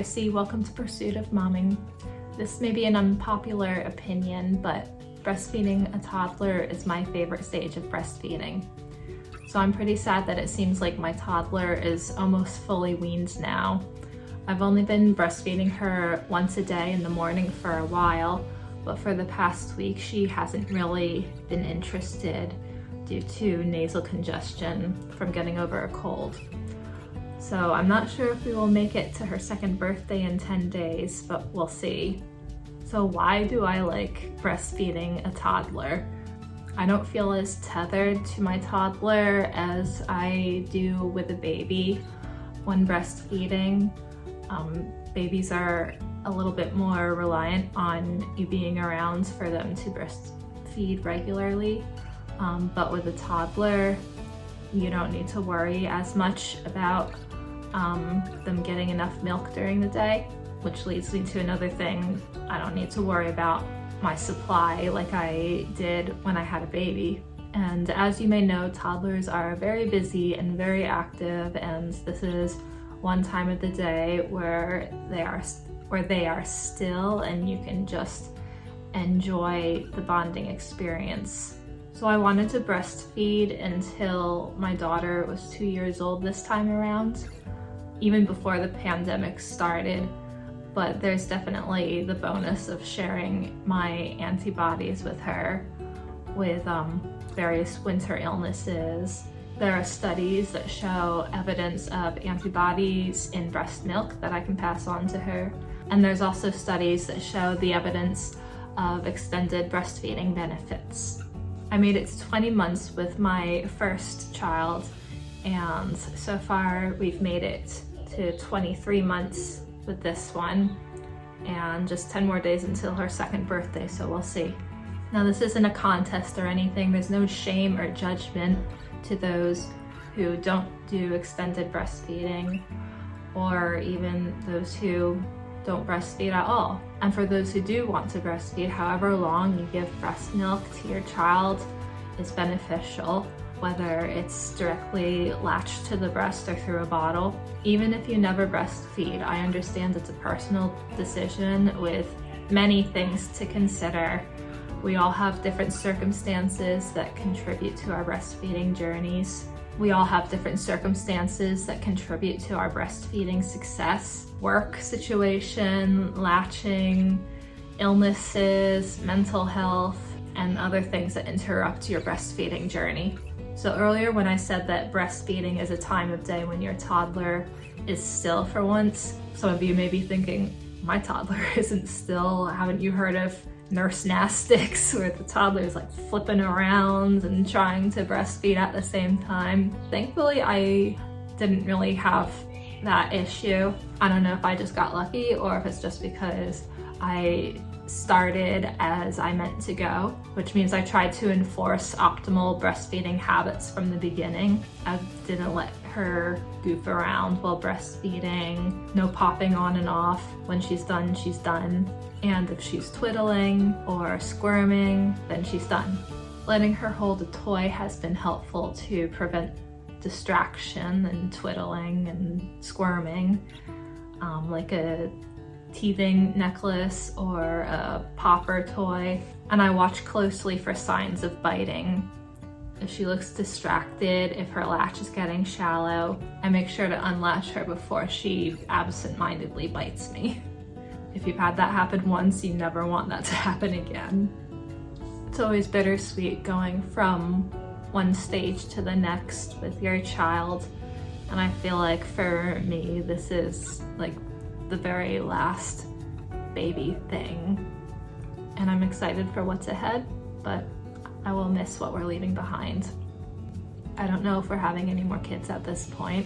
Chrissy, welcome to Pursuit of Momming. This may be an unpopular opinion, but breastfeeding a toddler is my favorite stage of breastfeeding. So I'm pretty sad that it seems like my toddler is almost fully weaned now. I've only been breastfeeding her once a day in the morning for a while, but for the past week she hasn't really been interested due to nasal congestion from getting over a cold. So I'm not sure if we will make it to her second birthday in 10 days, but we'll see. So why do I like breastfeeding a toddler? I don't feel as tethered to my toddler as I do with a baby when breastfeeding. Babies are a little bit more reliant on you being around for them to breastfeed regularly. But with a toddler, you don't need to worry as much about them getting enough milk during the day, which leads me to another thing. I don't need to worry about my supply like I did when I had a baby. And as you may know, toddlers are very busy and very active, and this is one time of the day where they are still and you can just enjoy the bonding experience. So I wanted to breastfeed until my daughter was 2 years old this time around, even before the pandemic started. But there's definitely the bonus of sharing my antibodies with her with various winter illnesses. There are studies that show evidence of antibodies in breast milk that I can pass on to her. And there's also studies that show the evidence of extended breastfeeding benefits. I made it to 20 months with my first child, and so far we've made it to 23 months with this one, and just 10 more days until her second birthday, so we'll see. Now, this isn't a contest or anything. There's no shame or judgment to those who don't do extended breastfeeding, or even those who don't breastfeed at all. And for those who do want to breastfeed, however long you give breast milk to your child is beneficial, whether it's directly latched to the breast or through a bottle. Even if you never breastfeed, I understand it's a personal decision with many things to consider. We all have different circumstances that contribute to our breastfeeding journeys. We all have different circumstances that contribute to our breastfeeding success. Work situation, latching, illnesses, mental health, and other things that interrupt your breastfeeding journey. So earlier when I said that breastfeeding is a time of day when your toddler is still for once, some of you may be thinking, my toddler isn't still. Haven't you heard of nurse nastics where the toddler is like flipping around and trying to breastfeed at the same time? Thankfully, I didn't really have that issue. I don't know if I just got lucky or if it's just because I started as I meant to go, which means I tried to enforce optimal breastfeeding habits from the beginning. I didn't let her goof around while breastfeeding, no popping on and off. When she's done, she's done. And if she's twiddling or squirming, then she's done. Letting her hold a toy has been helpful to prevent distraction and twiddling and squirming, like a teething necklace or a popper toy. And I watch closely for signs of biting. If she looks distracted, if her latch is getting shallow, I make sure to unlatch her before she absent-mindedly bites me. If you've had that happen once, you never want that to happen again. It's always bittersweet going from one stage to the next with your child, and I feel like for me this is like the very last baby thing, and I'm excited for what's ahead, but I will miss what we're leaving behind. I don't know if we're having any more kids at this point,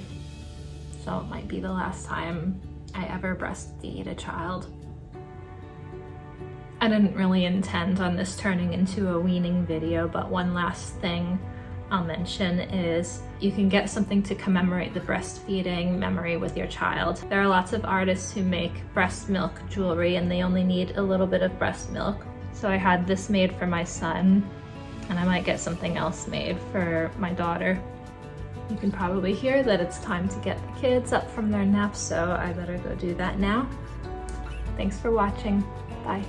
so it might be the last time I ever breastfeed a child. I didn't really intend on this turning into a weaning video, but one last thing I'll mention is you can get something to commemorate the breastfeeding memory with your child. There are lots of artists who make breast milk jewelry and they only need a little bit of breast milk. So I had this made for my son, and I might get something else made for my daughter. You can probably hear that it's time to get the kids up from their naps, so I better go do that now. Thanks for watching. Bye.